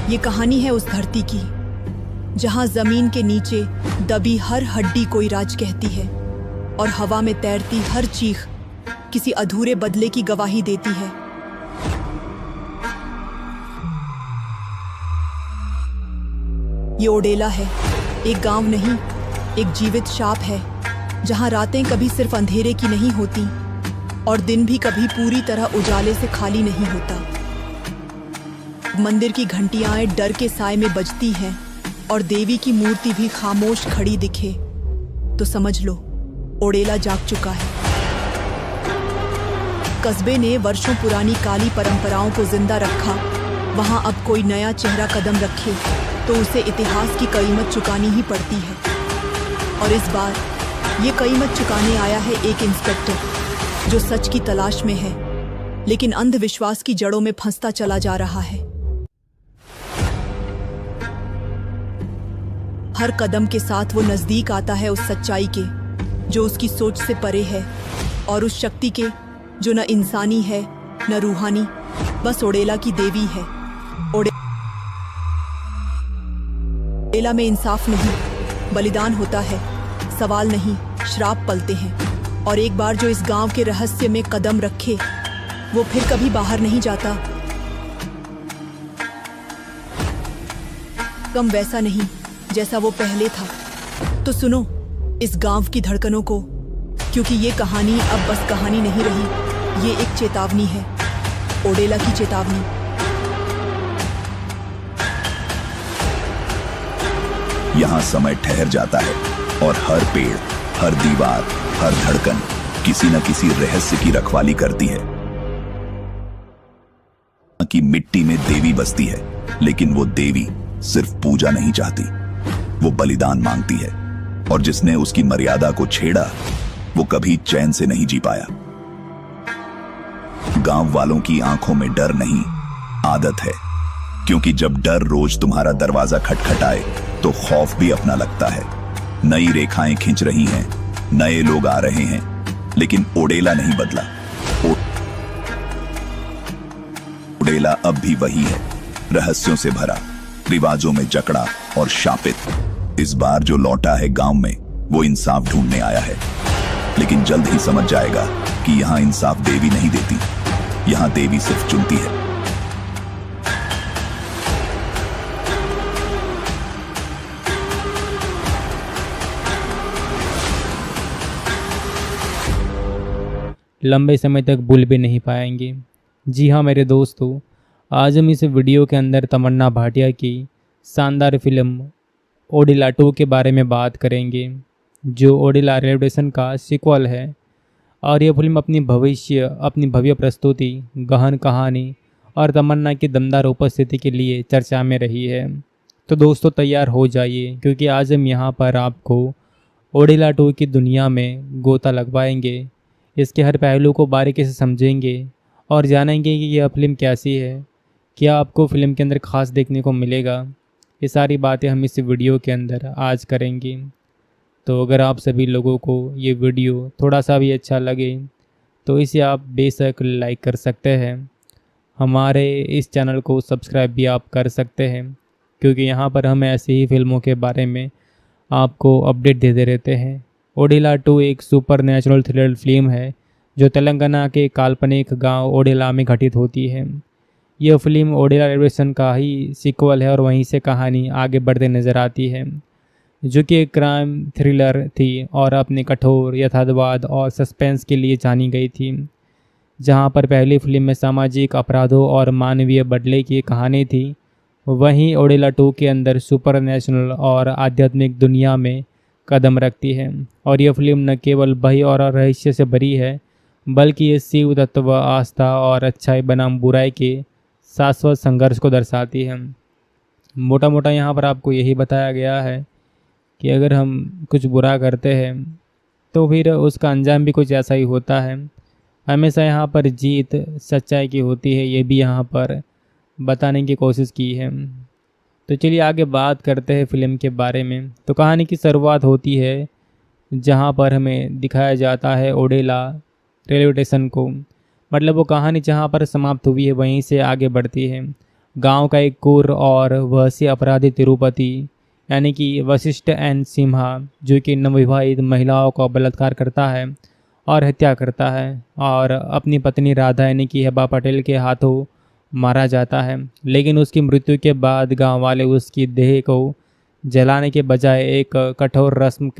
ये कहानी है उस धरती की जहां जमीन के नीचे दबी हर हड्डी कोई राज कहती है और हवा में तैरती हर चीख किसी अधूरे बदले की गवाही देती है। ये ओडेला है, एक गांव नहीं, एक जीवित शाप है जहां रातें कभी सिर्फ अंधेरे की नहीं होती और दिन भी कभी पूरी तरह उजाले से खाली नहीं होता। मंदिर की घंटियां डर के साए में बजती हैं और देवी की मूर्ति भी खामोश खड़ी दिखे तो समझ लो ओडेला जाग चुका है। कस्बे ने वर्षों पुरानी काली परंपराओं को जिंदा रखा। वहां अब कोई नया चेहरा कदम रखे तो उसे इतिहास की कीमत चुकानी ही पड़ती है। और इस बार ये कीमत चुकाने आया है एक इंस्पेक्टर जो सच की तलाश में है लेकिन अंधविश्वास की जड़ों में फंसता चला जा रहा है। हर कदम के साथ वो नजदीक आता है उस सच्चाई के जो उसकी सोच से परे है और उस शक्ति के जो न इंसानी है न रूहानी, बस ओडेला की देवी है। ओडेला में इंसाफ नहीं, बलिदान होता है, सवाल नहीं, श्राप पलते हैं। और एक बार जो इस गांव के रहस्य में कदम रखे वो फिर कभी बाहर नहीं जाता। कम वैसा नहीं जैसा वो पहले था। तो सुनो इस गांव की धड़कनों को, क्योंकि ये कहानी अब बस कहानी नहीं रही, ये एक चेतावनी है, ओडेला की चेतावनी। यहाँ समय ठहर जाता है और हर पेड़, हर दीवार, हर धड़कन किसी न किसी रहस्य की रखवाली करती है। कि मिट्टी में देवी बसती है, लेकिन वो देवी सिर्फ पूजा नहीं चाहती, वो बलिदान मांगती है। और जिसने उसकी मर्यादा को छेड़ा वो कभी चैन से नहीं जी पाया। गांव वालों की आंखों में डर नहीं, आदत है, क्योंकि जब डर रोज तुम्हारा दरवाजा खटखटाए तो खौफ भी अपना लगता है। नई रेखाएं खिंच रही हैं, नए लोग आ रहे हैं, लेकिन ओडेला नहीं बदला। ओडेला अब भी वही है, रहस्यों से भरा, रिवाजों में जकड़ा और शापित। इस बार जो लौटा है गांव में वो इंसाफ ढूंढने आया है, लेकिन जल्द ही समझ जाएगा कि यहां इंसाफ देवी नहीं देती, यहां देवी सिर्फ चुनती है। लंबे समय तक भूल भी नहीं पाएंगे। जी हाँ मेरे दोस्तों, आज हम इस वीडियो के अंदर तमन्ना भाटिया की शानदार फिल्म ओडेला 2 के बारे में बात करेंगे, जो ओडेला रेलवे स्टेशन का सीक्वल है। और यह फिल्म अपनी भव्य प्रस्तुति, गहन कहानी और तमन्ना की दमदार उपस्थिति के लिए चर्चा में रही है। तो दोस्तों तैयार हो जाइए, क्योंकि आज हम यहाँ पर आपको ओडेला 2 की दुनिया में गोता लगवाएंगे। इसके हर पहलू को बारीकी से समझेंगे और जानेंगे कि यह फिल्म कैसी है, क्या आपको फिल्म के अंदर खास देखने को मिलेगा। ये सारी बातें हम इस वीडियो के अंदर आज करेंगे। तो अगर आप सभी लोगों को ये वीडियो थोड़ा सा भी अच्छा लगे तो इसे आप बेशक लाइक कर सकते हैं। हमारे इस चैनल को सब्सक्राइब भी आप कर सकते हैं, क्योंकि यहाँ पर हम ऐसी ही फिल्मों के बारे में आपको अपडेट देते रहते हैं। ओडेला 2 एक सुपर नेचुरल थ्रिलर फिल्म है जो तेलंगाना के काल्पनिक गांव ओडेला में घटित होती है। यह फिल्म ओडेला रेलवे स्टेशन का ही सीक्वल है और वहीं से कहानी आगे बढ़ते नज़र आती है, जो कि एक क्राइम थ्रिलर थी और अपने कठोर यथार्थवाद और सस्पेंस के लिए जानी गई थी। जहां पर पहली फिल्म में सामाजिक अपराधों और मानवीय बदले की कहानी थी, वहीं ओडेला 2 के अंदर सुपर नेचुरल और आध्यात्मिक दुनिया में कदम रखती है। और यह फिल्म न केवल भय और रहस्य से भरी है, बल्कि ये शिव तत्व, आस्था और अच्छाई बनाम बुराई के शाश्वत संघर्ष को दर्शाती है। मोटा मोटा यहाँ पर आपको यही बताया गया है कि अगर हम कुछ बुरा करते हैं तो फिर उसका अंजाम भी कुछ ऐसा ही होता है। हमेशा यहाँ पर जीत सच्चाई की होती है, ये भी यहाँ पर बताने की कोशिश की है। तो चलिए आगे बात करते हैं फिल्म के बारे में। तो कहानी की शुरुआत होती है जहाँ पर हमें दिखाया जाता है ओडेला रेलवे स्टेशन को, मतलब वो कहानी जहाँ पर समाप्त हुई है वहीं से आगे बढ़ती है। गांव का एक क्रूर और वहसी अपराधी तिरुपति यानी कि वशिष्ठ एन सिम्हा, जो कि नवविवाहित महिलाओं का बलात्कार करता है और हत्या करता है और अपनी पत्नी राधा यानी कि हेबा पटेल के हाथों मारा जाता है। लेकिन उसकी मृत्यु के बाद गांव वाले उसकी देह को जलाने के बजाय एक कठोर रस्म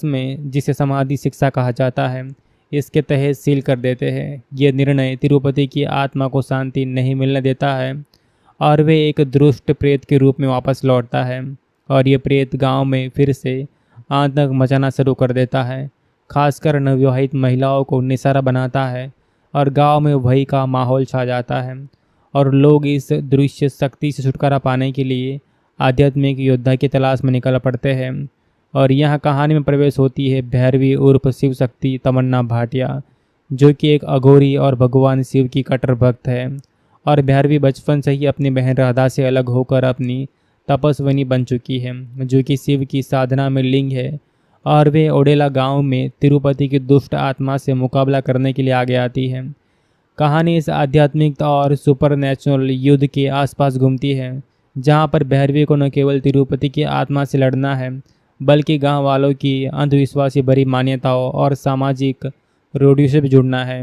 में, जिसे समाधि शिक्षा कहा जाता है, इसके तहत सील कर देते हैं। यह निर्णय तिरुपति की आत्मा को शांति नहीं मिलने देता है और वे एक दुष्ट प्रेत के रूप में वापस लौटता है और ये प्रेत गांव में फिर से आतंक मचाना शुरू कर देता है, खासकर नवविवाहित महिलाओं को निशाना बनाता है और गांव में भय का माहौल छा जाता है और लोग इस दृश्य शक्ति से छुटकारा पाने के लिए आध्यात्मिक योद्धा की तलाश में निकल पड़ते हैं। और यहाँ कहानी में प्रवेश होती है भैरवी उर्फ शिव शक्ति तमन्ना भाटिया, जो कि एक अघोरी और भगवान शिव की कट्टर भक्त है। और भैरवी बचपन से ही अपनी बहन राधा से अलग होकर अपनी तपस्विनी बन चुकी है, जो कि शिव की साधना में लिंग है। और वे ओडेला गांव में तिरुपति की दुष्ट आत्मा से मुकाबला करने के लिए आगे आती है। कहानी इस आध्यात्मिक और सुपरनैचुरल युद्ध के आसपास घूमती है, जहां पर भैरवी को न केवल तिरुपति की आत्मा से लड़ना है, बल्कि गांव वालों की अंधविश्वासी भरी मान्यताओं और सामाजिक रूढ़ियों से भी जुड़ना है।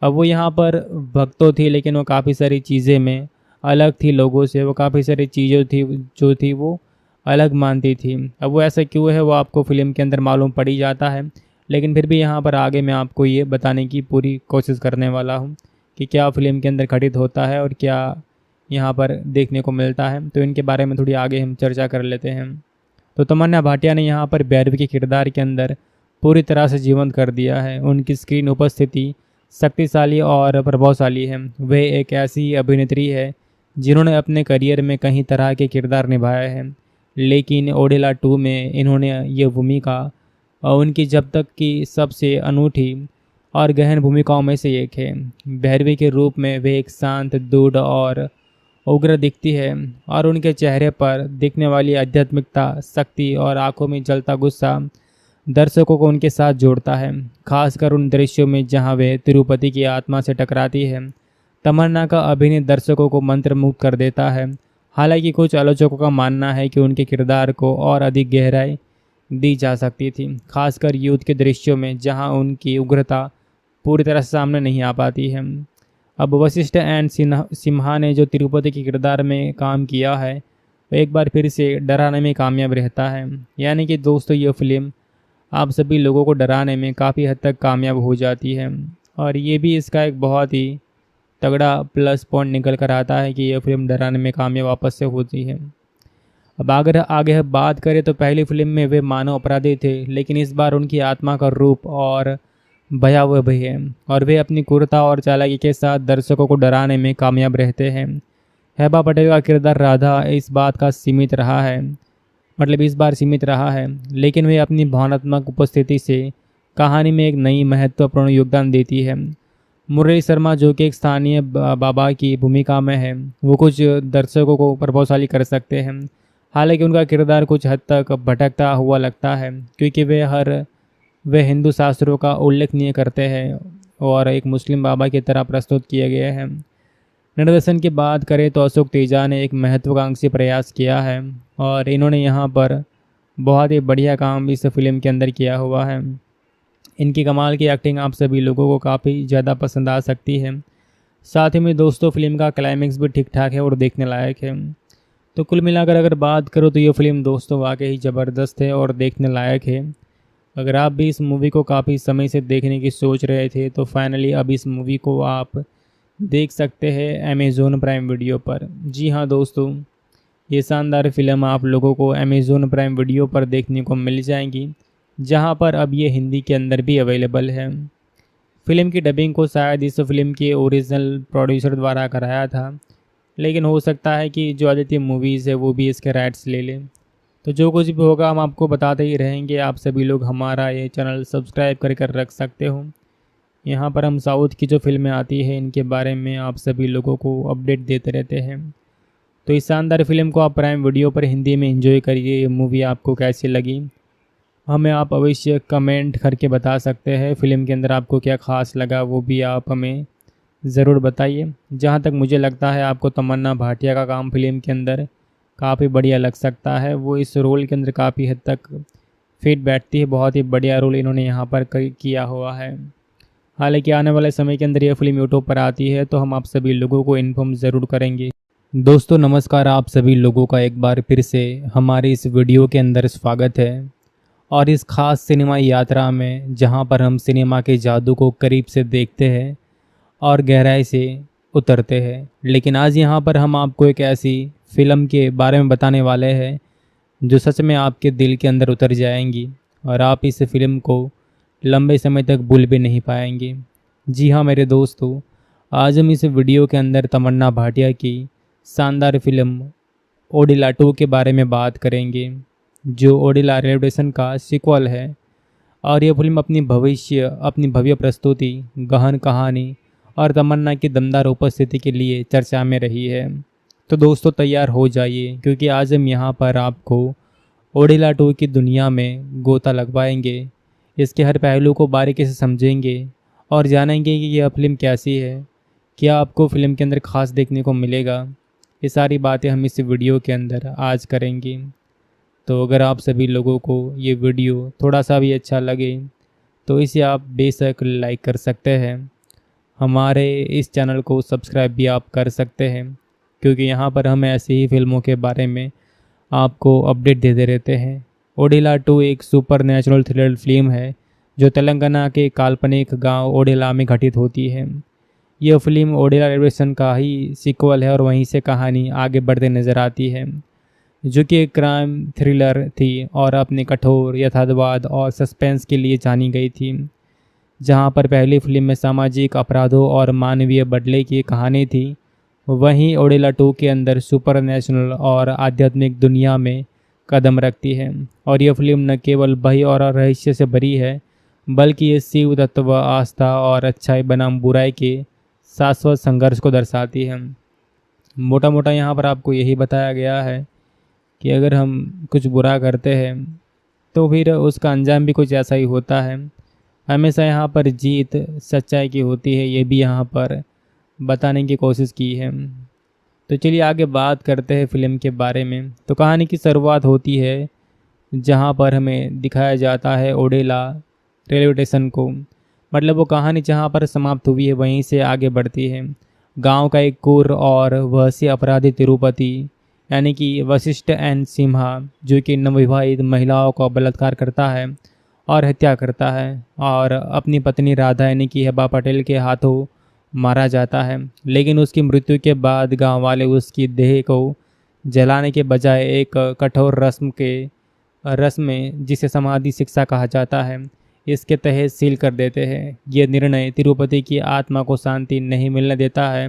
अब वो यहाँ पर भक्तों थी, लेकिन वो काफ़ी सारी चीज़ें में अलग थी लोगों से। वो काफ़ी सारी चीज़ें थी जो थी वो अलग मानती थी। अब वो ऐसा क्यों है वो आपको फिल्म के अंदर मालूम पड़ ही जाता है, लेकिन फिर भी यहाँ पर आगे मैं आपको ये बताने की पूरी कोशिश करने वाला हूँ कि क्या फिल्म के अंदर घटित होता है और क्या यहाँ पर देखने को मिलता है। तो इनके बारे में थोड़ी आगे हम चर्चा कर लेते हैं। तो तमन्ना भाटिया ने यहाँ पर भैरवी के किरदार के अंदर पूरी तरह से जीवंत कर दिया है। उनकी स्क्रीन उपस्थिति शक्तिशाली और प्रभावशाली है। वह एक ऐसी अभिनेत्री है जिन्होंने अपने करियर में कई तरह के किरदार निभाए हैं, लेकिन ओडेला 2 में इन्होंने ये भूमिका उनकी जब तक की सबसे अनूठी और गहन भूमिकाओं में से एक है। भैरवी के रूप में वे एक शांत, दृढ़ और उग्र दिखती है और उनके चेहरे पर दिखने वाली आध्यात्मिकता, शक्ति और आंखों में जलता गुस्सा दर्शकों को उनके साथ जोड़ता है, खासकर उन दृश्यों में जहां वे तिरुपति की आत्मा से टकराती है। तमन्ना का अभिनय दर्शकों को मंत्रमुग्ध कर देता है। हालांकि कुछ आलोचकों का मानना है कि उनके किरदार को और अधिक गहराई दी जा सकती थी, खासकर युद्ध के दृश्यों में जहां उनकी उग्रता पूरी तरह से सामने नहीं आ पाती है। अब वशिष्ठ एन सिम्हा ने जो तिरुपति के किरदार में काम किया है वो एक बार फिर से डराने में कामयाब रहता है। यानी कि दोस्तों ये फिल्म आप सभी लोगों को डराने में काफ़ी हद तक कामयाब हो जाती है और ये भी इसका एक बहुत ही तगड़ा प्लस पॉइंट निकल कर आता है कि यह फिल्म डराने में कामयाब वापस से होती है। अब अगर आगे बात करें तो पहली फिल्म में वे मानव अपराधी थे, लेकिन इस बार उनकी आत्मा का रूप और भयावह भी है और वे अपनी क्रूरता और चालाकी के साथ दर्शकों को डराने में कामयाब रहते हैं। हेबा पटेल का किरदार राधा इस बार सीमित रहा है, लेकिन वे अपनी भावनात्मक उपस्थिति से कहानी में एक नई महत्वपूर्ण योगदान देती है। मुरली शर्मा, जो कि एक स्थानीय बाबा की भूमिका में है, वो कुछ दर्शकों को प्रभावशाली कर सकते हैं। हालांकि उनका किरदार कुछ हद तक भटकता हुआ लगता है, क्योंकि वे हिंदू शास्त्रों का उल्लेखनीय करते हैं और एक मुस्लिम बाबा की तरह प्रस्तुत किए गए हैं। निर्देशन की बात करें तो अशोक तेजा ने एक महत्वाकांक्षी प्रयास किया है और इन्होंने यहाँ पर बहुत ही बढ़िया काम इस फिल्म के अंदर किया हुआ है। इनकी कमाल की एक्टिंग आप सभी लोगों को काफ़ी ज़्यादा पसंद आ सकती है। साथ ही में दोस्तों फिल्म का क्लाइमेक्स भी ठीक ठाक है और देखने लायक है। तो कुल मिलाकर अगर बात करो तो ये फिल्म दोस्तों वाकई ही ज़बरदस्त है और देखने लायक है। अगर आप भी इस मूवी को काफ़ी समय से देखने की सोच रहे थे तो फाइनली अब इस मूवी को आप देख सकते हैं अमेज़ॉन प्राइम वीडियो पर। जी हाँ दोस्तों, ये शानदार फिल्म आप लोगों को अमेज़ॉन प्राइम वीडियो पर देखने को मिल जाएंगी, जहां पर अब ये हिंदी के अंदर भी अवेलेबल है। फिल्म की डबिंग को शायद इस फिल्म के ओरिजिनल प्रोड्यूसर द्वारा कराया था, लेकिन हो सकता है कि जो आदित्य मूवीज़ है वो भी इसके राइट्स ले लें। तो जो कुछ भी होगा हम आपको बताते ही रहेंगे। आप सभी लोग हमारा ये चैनल सब्सक्राइब कर रख सकते हो। यहाँ पर हम साउथ की जो फिल्में आती हैं इनके बारे में आप सभी लोगों को अपडेट देते रहते हैं। तो इस शानदार फिल्म को आप प्राइम वीडियो पर हिंदी में एंजॉय करिए। ये मूवी आपको कैसी लगी हमें आप अवश्य कमेंट करके बता सकते हैं। फिल्म के अंदर आपको क्या ख़ास लगा वो भी आप हमें ज़रूर बताइए। जहाँ तक मुझे लगता है आपको तमन्ना भाटिया का काम फिल्म के अंदर काफ़ी बढ़िया लग सकता है। वो इस रोल के अंदर काफ़ी हद तक फिट बैठती है। बहुत ही बढ़िया रोल इन्होंने यहाँ पर किया हुआ है। हालांकि आने वाले समय के अंदर यह फिल्म यूट्यूब पर आती है तो हम आप सभी लोगों को इन्फॉर्म ज़रूर करेंगे। दोस्तों नमस्कार, आप सभी लोगों का एक बार फिर से हमारी इस वीडियो के अंदर स्वागत है। और इस खास सिनेमा यात्रा में जहां पर हम सिनेमा के जादू को करीब से देखते हैं और गहराई से उतरते हैं। लेकिन आज यहां पर हम आपको एक ऐसी फ़िल्म के बारे में बताने वाले हैं जो सच में आपके दिल के अंदर उतर जाएंगी और आप इस फिल्म को लंबे समय तक भूल भी नहीं पाएंगे। जी हाँ मेरे दोस्तों, आज हम इस वीडियो के अंदर तमन्ना भाटिया की शानदार फिल्म ओडिला 2 के बारे में बात करेंगे, जो ओडिला रेलवे स्टेशन का सीक्वल है। और यह फिल्म अपनी भव्य प्रस्तुति, गहन कहानी और तमन्ना की दमदार उपस्थिति के लिए चर्चा में रही है। तो दोस्तों तैयार हो जाइए, क्योंकि आज हम यहाँ पर आपको ओडिला 2 की दुनिया में गोता लगवाएंगे। इसके हर पहलू को बारीकी से समझेंगे और जानेंगे कि यह फिल्म कैसी है, क्या आपको फिल्म के अंदर खास देखने को मिलेगा। ये सारी बातें हम इस वीडियो के अंदर आज करेंगे। तो अगर आप सभी लोगों को ये वीडियो थोड़ा सा भी अच्छा लगे तो इसे आप बेशक लाइक कर सकते हैं। हमारे इस चैनल को सब्सक्राइब भी आप कर सकते हैं, क्योंकि यहाँ पर हम ऐसी ही फिल्मों के बारे में आपको अपडेट देते रहते हैं। ओडिला 2 एक सुपर नेचुरल थ्रिलर फिल्म है जो तेलंगाना के काल्पनिक गांव ओडिला में घटित होती है। यह फिल्म ओडिला रेलवे स्टेशन का ही सीक्वल है और वहीं से कहानी आगे बढ़ते नज़र आती है, जो कि एक क्राइम थ्रिलर थी और अपने कठोर यथार्थवाद और सस्पेंस के लिए जानी गई थी। जहां पर पहली फिल्म में सामाजिक अपराधों और मानवीय बदले की कहानी थी, वहीं ओडिला 2 के अंदर सुपर नेचुरल और आध्यात्मिक दुनिया में कदम रखती है। और यह फिल्म न केवल भय और रहस्य से भरी है, बल्कि ये शिव तत्व, आस्था और अच्छाई बनाम बुराई के शाश्वत संघर्ष को दर्शाती है। मोटा मोटा यहाँ पर आपको यही बताया गया है कि अगर हम कुछ बुरा करते हैं तो फिर उसका अंजाम भी कुछ ऐसा ही होता है। हमेशा यहाँ पर जीत सच्चाई की होती है, ये भी यहाँ पर बताने की कोशिश की है। तो चलिए आगे बात करते हैं फिल्म के बारे में। तो कहानी की शुरुआत होती है जहाँ पर हमें दिखाया जाता है ओडिला रेलवे स्टेशन को। मतलब वो कहानी जहाँ पर समाप्त हुई है वहीं से आगे बढ़ती है। गांव का एक क्रूर और वहशी अपराधी तिरुपति यानी कि वशिष्ठ एन सिम्हा, जो कि नवविवाहित महिलाओं का बलात्कार करता है और हत्या करता है, और अपनी पत्नी राधा यानी कि हेबा पटेल के हाथों मारा जाता है। लेकिन उसकी मृत्यु के बाद गांव वाले उसकी देह को जलाने के बजाय एक कठोर रस्म में, जिसे समाधि शिक्षा कहा जाता है, इसके तहत सील कर देते हैं। ये निर्णय तिरुपति की आत्मा को शांति नहीं मिलने देता है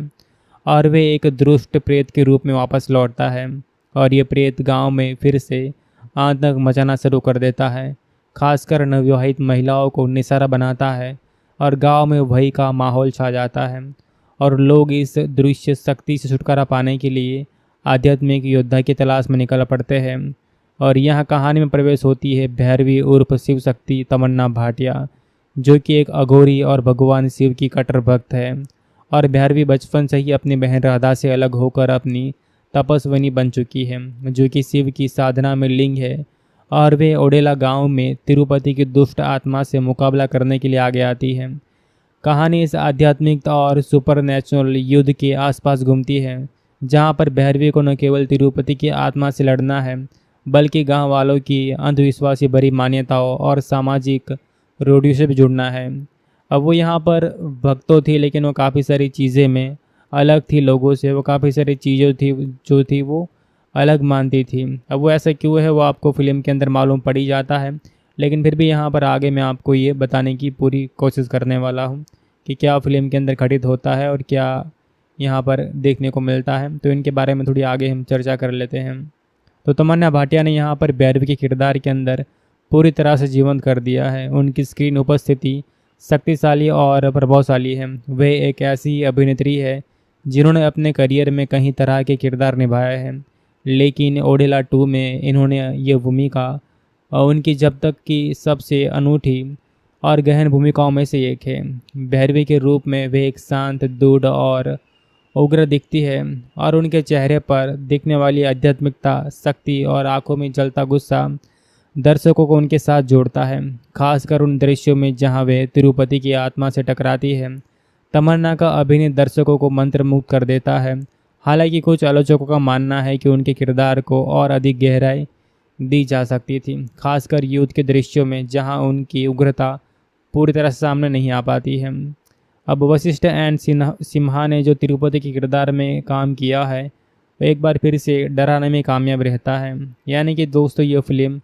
और वे एक दुष्ट प्रेत के रूप में वापस लौटता है। और ये प्रेत गांव में फिर से आतंक मचाना शुरू कर देता है, खासकर नवविवाहित महिलाओं को निशाना बनाता है और गांव में भय का माहौल छा जाता है। और लोग इस दृश्य शक्ति से छुटकारा पाने के लिए आध्यात्मिक योद्धा की तलाश में निकल पड़ते हैं। और यहाँ कहानी में प्रवेश होती है भैरवी उर्फ शिव शक्ति तमन्ना भाटिया, जो कि एक अघोरी और भगवान शिव की कट्टर भक्त है। और भैरवी बचपन से ही अपनी बहन राधा से अलग होकर अपनी तपस्विनी बन चुकी है, जो कि शिव की साधना में लिंग है। और वे ओडिला गांव में तिरुपति की दुष्ट आत्मा से मुकाबला करने के लिए आगे आती है। कहानी इस आध्यात्मिक और सुपर नेचुरल युद्ध के आसपास घूमती है, जहां पर भैरवी को न केवल तिरुपति की आत्मा से लड़ना है, बल्कि गांव वालों की अंधविश्वासी भरी मान्यताओं और सामाजिक रूढ़ियों से भी जुड़ना है। अब वो यहाँ पर भक्तों थी, लेकिन वो काफ़ी सारी चीज़ें में अलग थी लोगों से। वो काफ़ी सारी चीज़ें जो थी वो अलग मानती थी। अब वो ऐसा क्यों है वो आपको फिल्म के अंदर मालूम पड़ ही जाता है, लेकिन फिर भी यहाँ पर आगे मैं आपको ये बताने की पूरी कोशिश करने वाला हूँ कि क्या फिल्म के अंदर घटित होता है और क्या यहाँ पर देखने को मिलता है। तो इनके बारे में थोड़ी आगे हम चर्चा कर लेते हैं। तो तमन्ना भाटिया ने यहाँ पर भैरवी के किरदार के अंदर पूरी तरह से जीवंत कर दिया है। उनकी स्क्रीन उपस्थिति शक्तिशाली और प्रभावशाली है। वे एक ऐसी अभिनेत्री है जिन्होंने अपने करियर में कई तरह के किरदार निभाए हैं, लेकिन ओडिला 2 में इन्होंने ये भूमिका उनकी जब तक की सबसे अनूठी और गहन भूमिकाओं में से एक है। भैरवी के रूप में वे एक शांत, दृढ़ और उग्र दिखती है और उनके चेहरे पर दिखने वाली आध्यात्मिकता, शक्ति और आंखों में जलता गुस्सा दर्शकों को उनके साथ जोड़ता है। खासकर उन दृश्यों में जहां वे तिरुपति की आत्मा से टकराती है। तमन्ना का अभिनय दर्शकों को मंत्रमुग्ध कर देता है। हालांकि कुछ आलोचकों का मानना है कि उनके किरदार को और अधिक गहराई दी जा सकती थी, खासकर युद्ध के दृश्यों में जहां उनकी उग्रता पूरी तरह से सामने नहीं आ पाती है। अब वशिष्ठ एंड सिम्हा ने जो तिरुपति के किरदार में काम किया है वो एक बार फिर से डराने में कामयाब रहता है। यानी कि दोस्तों, ये फिल्म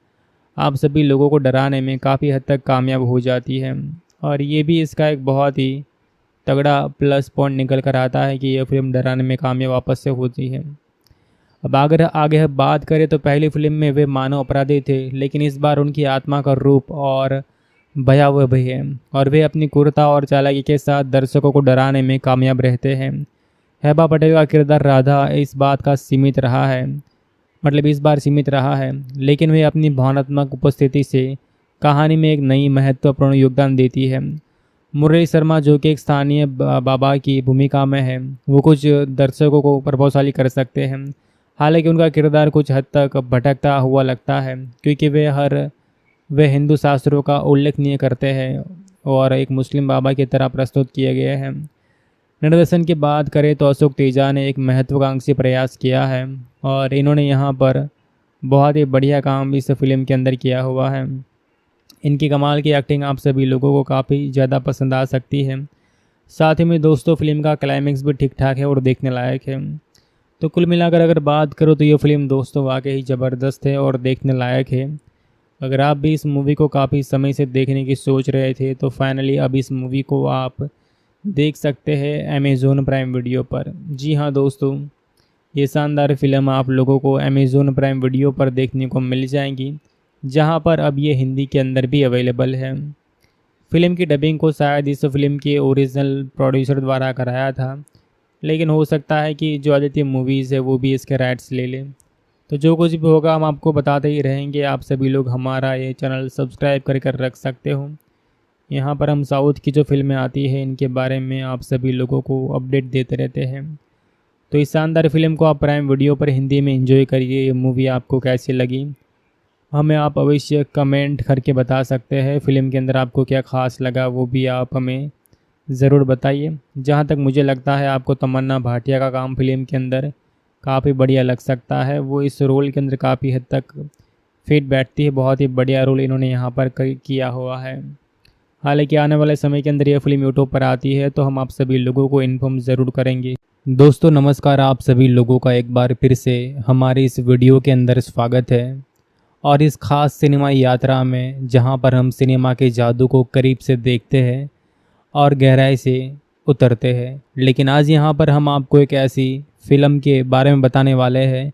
आप सभी लोगों को डराने में काफ़ी हद तक कामयाब हो जाती है और ये भी इसका एक बहुत ही तगड़ा प्लस पॉइंट निकल कर आता है कि यह फिल्म डराने में कामयाब वापस से होती है। अब अगर आगे बात करें तो पहली फिल्म में वे मानव अपराधी थे, लेकिन इस बार उनकी आत्मा का रूप और भयावह भी है और वे अपनी क्रूरता और चालाकी के साथ दर्शकों को डराने में कामयाब रहते हैं। हेबा पटेल का किरदार राधा इस बार सीमित रहा है, लेकिन वे अपनी भावनात्मक उपस्थिति से कहानी में एक नई महत्वपूर्ण योगदान देती है। मुरली शर्मा, जो कि एक स्थानीय बाबा की भूमिका में है, वो कुछ दर्शकों को प्रभावशाली कर सकते हैं। हालांकि उनका किरदार कुछ हद तक भटकता हुआ लगता है, क्योंकि वे हिंदू शास्त्रों का उल्लेखनीय करते हैं और एक मुस्लिम बाबा की तरह प्रस्तुत किए गए हैं। निर्देशन की बात करें तो अशोक तेजा ने एक महत्वाकांक्षी प्रयास किया है और इन्होंने यहाँ पर बहुत ही बढ़िया काम इस फिल्म के अंदर किया हुआ है। इनकी कमाल की एक्टिंग आप सभी लोगों को काफ़ी ज़्यादा पसंद आ सकती है। साथ ही में दोस्तों, फिल्म का क्लाइमेक्स भी ठीक ठाक है और देखने लायक है। तो कुल मिलाकर अगर बात करो तो ये फिल्म दोस्तों वाकई ज़बरदस्त है और देखने लायक है। अगर आप भी इस मूवी को काफ़ी समय से देखने की सोच रहे थे तो फाइनली अब इस मूवी को आप देख सकते हैं अमेज़ॉन प्राइम वीडियो पर। जी हाँ दोस्तों, ये शानदार फिल्म आप लोगों को अमेज़ॉन प्राइम वीडियो पर देखने को मिल जाएंगी, जहां पर अब ये हिंदी के अंदर भी अवेलेबल है। फिल्म की डबिंग को शायद इस फिल्म के ओरिजिनल प्रोड्यूसर द्वारा कराया था, लेकिन हो सकता है कि जो आदित्य मूवीज़ है वो भी इसके राइट्स ले लें। तो जो कुछ भी होगा हम आपको बताते ही रहेंगे। आप सभी लोग हमारा ये चैनल सब्सक्राइब कर रख सकते हो। यहाँ पर हम साउथ की जो फिल्में आती हैं इनके बारे में आप सभी लोगों को अपडेट देते रहते हैं। तो इस शानदार फिल्म को आप प्राइम वीडियो पर हिंदी में एंजॉय करिए। ये मूवी आपको कैसी लगी हमें आप अवश्य कमेंट करके बता सकते हैं। फिल्म के अंदर आपको क्या ख़ास लगा वो भी आप हमें ज़रूर बताइए। जहाँ तक मुझे लगता है आपको तमन्ना भाटिया का काम फिल्म के अंदर काफ़ी बढ़िया लग सकता है। वो इस रोल के अंदर काफ़ी हद तक फिट बैठती है। बहुत ही बढ़िया रोल इन्होंने यहाँ पर किया हुआ है। हालांकि आने वाले समय के अंदर यह फिल्म यूट्यूब पर आती है तो हम आप सभी लोगों को इन्फॉर्म ज़रूर करेंगे। दोस्तों नमस्कार, आप सभी लोगों का एक बार फिर से हमारी इस वीडियो के अंदर स्वागत है और इस खास सिनेमा यात्रा में जहां पर हम सिनेमा के जादू को करीब से देखते हैं और गहराई से उतरते हैं। लेकिन आज यहां पर हम आपको एक ऐसी फिल्म के बारे में बताने वाले हैं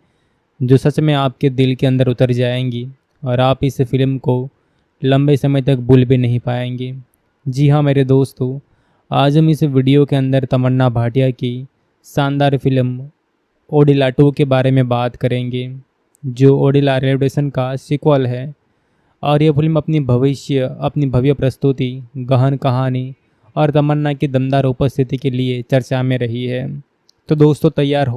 जो सच में आपके दिल के अंदर उतर जाएंगी और आप इस फिल्म को लंबे समय तक भूल भी नहीं पाएंगे। जी हाँ मेरे दोस्तों, आज हम इस वीडियो के अंदर तमन्ना भाटिया की शानदार फिल्म ओडिला 2 के बारे में बात करेंगे, जो ओडिला रेलवे स्टेशन का सीक्वल है। और यह फिल्म अपनी भव्य प्रस्तुति, गहन कहानी और तमन्ना की दमदार उपस्थिति के लिए चर्चा में रही है। तो दोस्तों तैयार हो